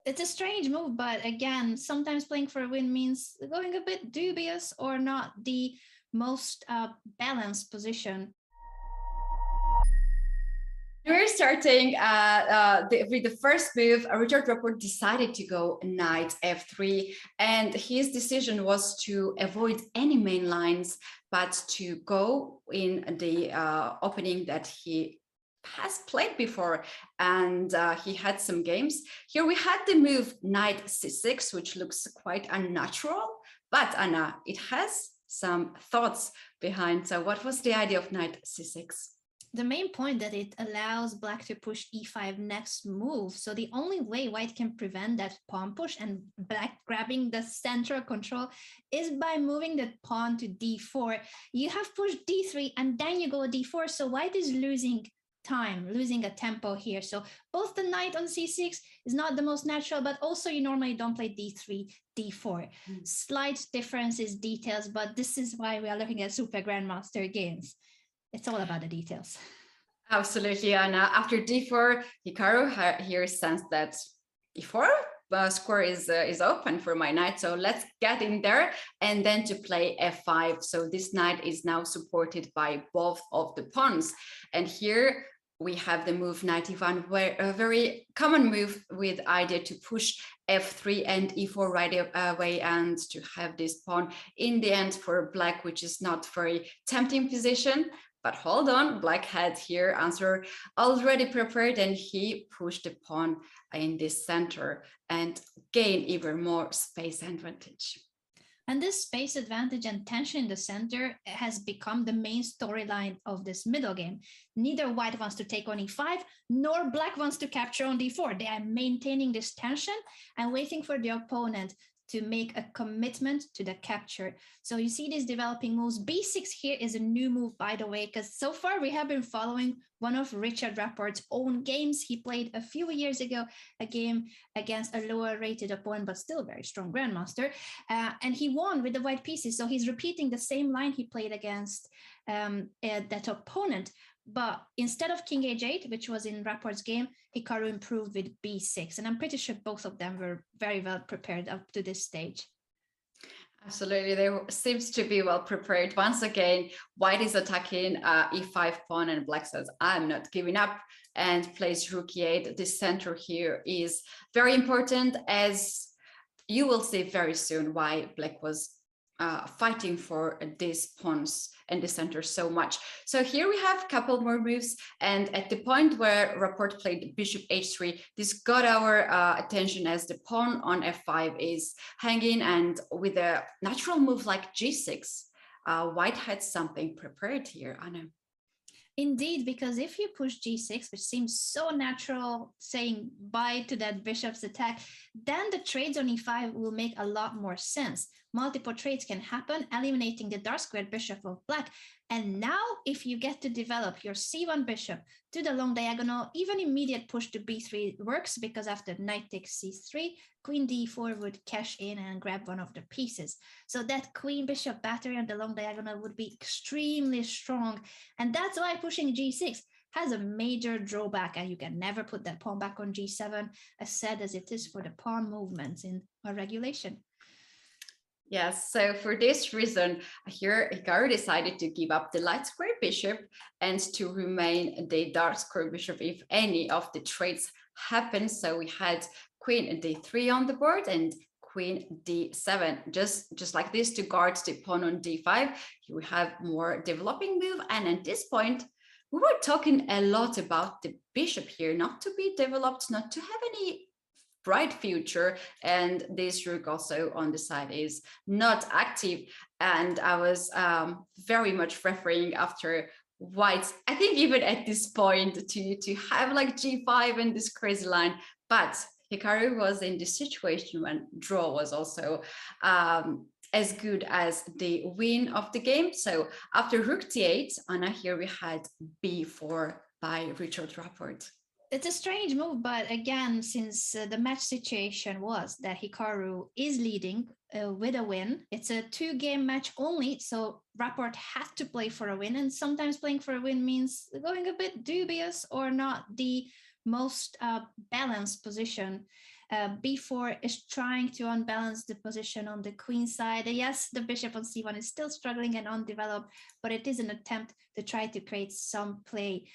It's a strange move, but again, sometimes playing for a win means going a bit dubious or not the most balanced position. We're starting with the first move. Richard Rapport decided to go knight f3, and his decision was to avoid any main lines, but to go in the opening that he has played before, and he had some games. Here we had the move knight c6, which looks quite unnatural, but Anna, it has some thoughts behind. So what was the idea of knight c6? The main point that it allows black to push e5 next move. So the only way white can prevent that pawn push and black grabbing the central control is by moving the pawn to d4. You have pushed d3 and then you go d4. So white is losing time, losing a tempo here. So both the knight on c6 is not the most natural, but also you normally don't play d3, d4. Slight differences, details, but this is why we are looking at super grandmaster games. It's all about the details. Absolutely, Anna. After d4, Hikaru here sensed that e4 square is open for my knight, so let's get in there, and then to play f5. So this knight is now supported by both of the pawns, and here we have the move knight e1, where a very common move with idea to push f3 and e4 right away, and to have this pawn in the end for black, which is not very tempting position. But hold on, black had here answer already prepared, and he pushed the pawn in the center and gained even more space advantage. And this space advantage and tension in the center has become the main storyline of this middle game. Neither white wants to take on e5, nor black wants to capture on d4. They are maintaining this tension and waiting for the opponent to make a commitment to the capture. So you see these developing moves. B6 here is a new move, by the way, because so far we have been following one of Richard Rapport's own games. He played a few years ago a game against a lower rated opponent, but still very strong grandmaster. And he won with the white pieces. So he's repeating the same line he played against that opponent. But instead of king h8, which was in Rapport's game, Hikaru improved with b6. And I'm pretty sure both of them were very well prepared up to this stage. Absolutely, they seems to be well prepared. Once again, white is attacking e5 pawn, and black says, I'm not giving up, and plays rook e8. The center here is very important, as you will see very soon why black was fighting for these pawns in the center so much. So here we have a couple more moves, and at the point where Rapport played bishop h3, this got our attention, as the pawn on f5 is hanging, and with a natural move like g6, white had something prepared here, Anna. Indeed, because if you push g6, which seems so natural, saying bye to that bishop's attack, then the trades on e5 will make a lot more sense. Multiple trades can happen, eliminating the dark squared bishop of black. And now, if you get to develop your c1 bishop to the long diagonal, even immediate push to b3 works, because after knight takes c3, queen d4 would cash in and grab one of the pieces. So that queen bishop battery on the long diagonal would be extremely strong. And that's why pushing g6 has a major drawback, and you can never put that pawn back on g7, as sad as it is for the pawn movements in our regulation. Yes, so for this reason, here Hikaru decided to give up the light square bishop and to remain the dark square bishop if any of the trades happen. So we had queen d3 on the board and queen d7, just like this, to guard the pawn on d5. Here we have more developing move, and at this point, we were talking a lot about the bishop here, not to be developed, not to have any bright future, and this rook also on the side is not active. And I was very much referring after white, I think even at this point, to have like g5 and this crazy line, but Hikaru was in this situation when draw was also as good as the win of the game. So after rook d8, Anna, here we had b4 by Richard Rapport. It's a strange move, but again, since the match situation was that Hikaru is leading with a win, it's a 2-game match only, so Rapport had to play for a win, and sometimes playing for a win means going a bit dubious or not the most balanced position. b4 is trying to unbalance the position on the queen side. Yes, the bishop on c1 is still struggling and undeveloped, but it is an attempt to try to create some play.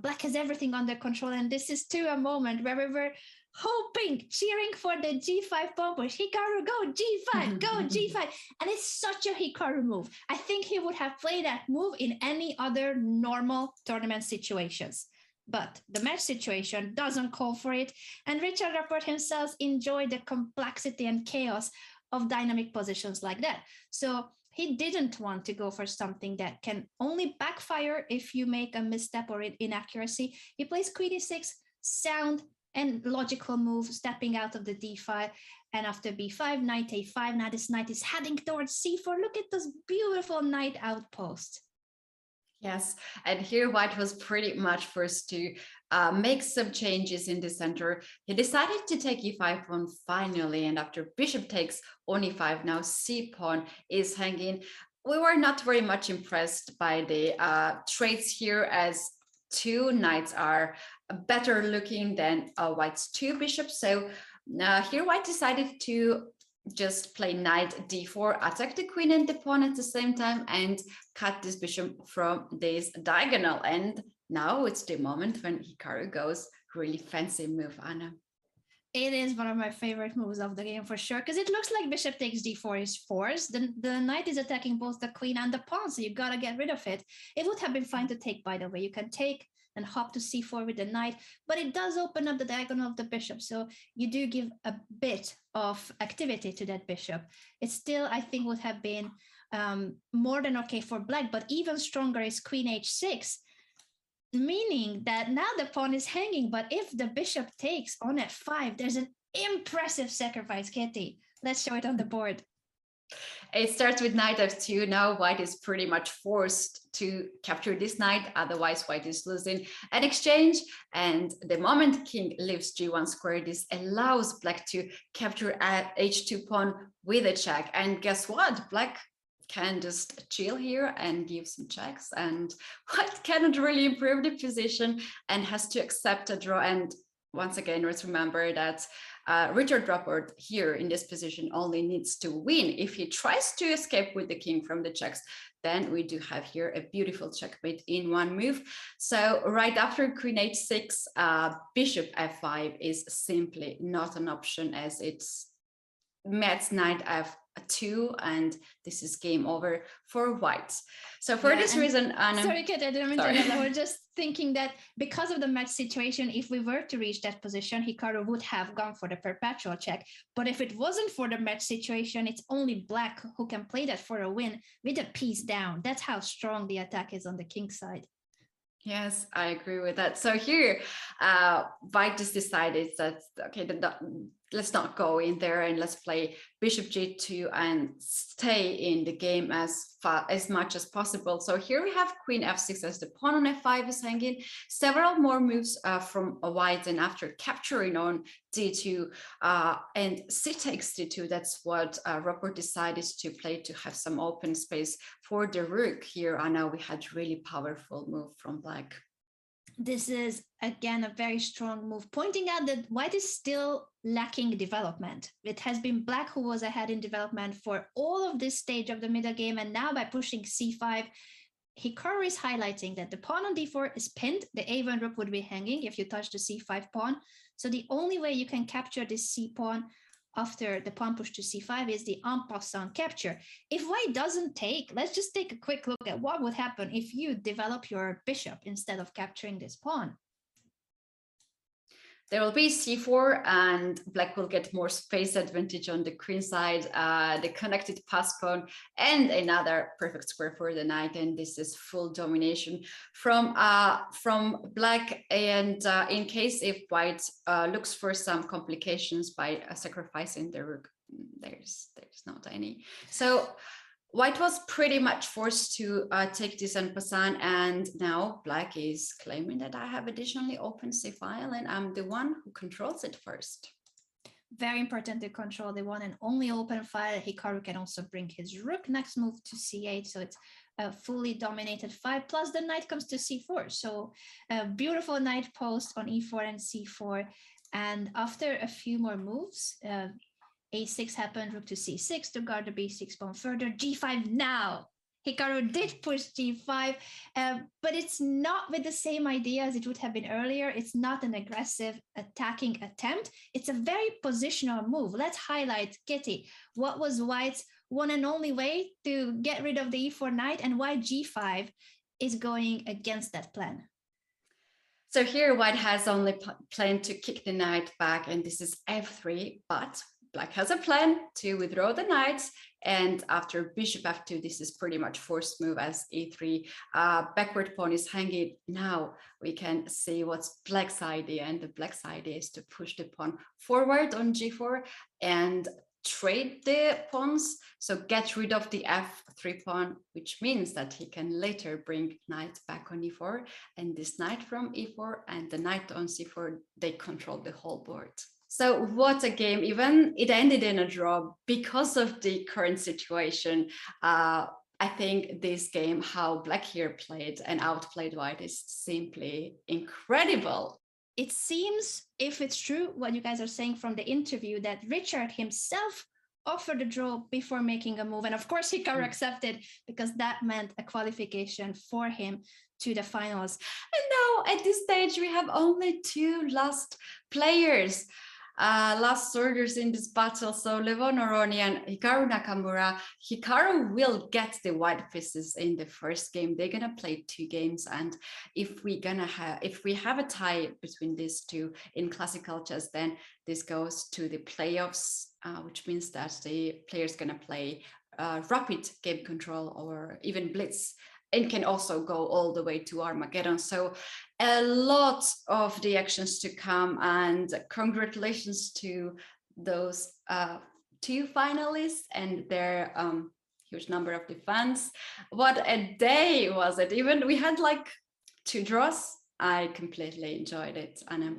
Black has everything under control, and this is too a moment where we were hoping, cheering for the g5 pawn push. Hikaru, go g5, go g5. And it's such a Hikaru move. I think he would have played that move in any other normal tournament situations. But the match situation doesn't call for it. And Richard Rapport himself enjoyed the complexity and chaos of dynamic positions like that. So he didn't want to go for something that can only backfire if you make a misstep or inaccuracy. He plays queen e6, sound and logical move, stepping out of the d5, and after b5, knight a5. Now this knight is heading towards c4. Look at this beautiful knight outpost. Yes, and here White was pretty much forced to make some changes in the center. He decided to take e5 pawn finally, and after bishop takes on e5, now c pawn is hanging. We were not very much impressed by the traits here, as two knights are better looking than White's two bishops. So here White decided to just play knight d4, attack the queen and the pawn at the same time, and cut this bishop from this diagonal. And now it's the moment when Hikaru goes really fancy move, Anna. It is one of my favorite moves of the game for sure, because it looks like bishop takes d4 is forced. The knight is attacking both the queen and the pawn, so you gotta get rid of it. It would have been fine to take, by the way. You can take and hop to c4 with the knight, but it does open up the diagonal of the bishop, so you do give a bit of activity to that bishop. It still, I think, would have been more than okay for black, but even stronger is queen h6, meaning that now the pawn is hanging, but if the bishop takes on f5, there's an impressive sacrifice, Kitty. Let's show it on the board. It starts with knight f2. Now White is pretty much forced to capture this knight, otherwise White is losing an exchange. And the moment king leaves g1 square, this allows Black to capture h2 pawn with a check. And guess what? Black can just chill here and give some checks, and White cannot really improve the position and has to accept a draw. And once again, let's remember that Richard Rapport here in this position only needs to win. If he tries to escape with the king from the checks, then we do have here a beautiful checkmate in one move. So right after queen h6, bishop f5 is simply not an option, as it's met knight f2, and this is game over for White. So for this reason, Anna, sorry, Kate, I didn't mean to interrupt. I was just thinking that because of the match situation, if we were to reach that position, Hikaru would have gone for the perpetual check. But if it wasn't for the match situation, it's only Black who can play that for a win with a piece down. That's how strong the attack is on the king side. Yes, I agree with that. So here, White just decided that, okay, let's not go in there, and let's play bishop g2 and stay in the game as much as possible. So here we have queen f6 as the pawn on f5 is hanging. Several more moves from White, and after capturing on d2 and c takes d2, that's what Rapport decided to play to have some open space for the rook. Here, I know we had really powerful move from Black. This is, again, a very strong move, pointing out that White is still lacking development. It has been Black who was ahead in development for all of this stage of the middle game, and now by pushing c5, Hikaru is highlighting that the pawn on d4 is pinned. The a1 rook would be hanging if you touch the c5 pawn. So the only way you can capture this c pawn after the pawn push to c5 is the en passant capture. If White doesn't take, let's just take a quick look at what would happen if you develop your bishop instead of capturing this pawn. There will be c4, and Black will get more space advantage on the queen side, the connected pass pawn, and another perfect square for the knight. And this is full domination from Black. And in case if White looks for some complications by sacrificing the rook, there's not any. So White was pretty much forced to take this en passant, and now Black is claiming that I have additionally open c file, and I'm the one who controls it first. Very important to control the one and only open file. Hikaru can also bring his rook next move to c8, so it's a fully dominated file, plus the knight comes to c4. So a beautiful knight post on e4 and c4. And after a few more moves, a6 happened, rook to c6 to guard the b6 pawn further, g5 now. Hikaru did push g5, but it's not with the same idea as it would have been earlier. It's not an aggressive attacking attempt. It's a very positional move. Let's highlight, Kitty, what was White's one and only way to get rid of the e4 knight and why g5 is going against that plan. So here White has only planned to kick the knight back, and this is f3, but Black has a plan to withdraw the knights, and after bishop f2, this is pretty much forced move as e3. Backward pawn is hanging. Now we can see what's Black's idea, and the Black's idea is to push the pawn forward on g4 and trade the pawns, so get rid of the f3 pawn, which means that he can later bring knight back on e4, and this knight from e4 and the knight on c4, they control the whole board. So what a game. Even it ended in a draw because of the current situation. I think this game, how Black here played and outplayed White, is simply incredible. It seems, if it's true what you guys are saying from the interview, that Richard himself offered a draw before making a move. And of course, Hikaru accepted because that meant a qualification for him to the finals. And now at this stage, we have only two last players. Last sorters in this battle, so Levon Oroni and Hikaru Nakamura. Hikaru will get the white pieces in the first game. They're gonna play 2 games, and if we have a tie between these two in classical chess, then this goes to the playoffs, which means that the player's gonna play rapid game control or even blitz, and can also go all the way to Armageddon. So a lot of the actions to come, and congratulations to those 2 finalists and their huge number of the fans. What a day was it. Even we had like 2 draws. I completely enjoyed it, Anna.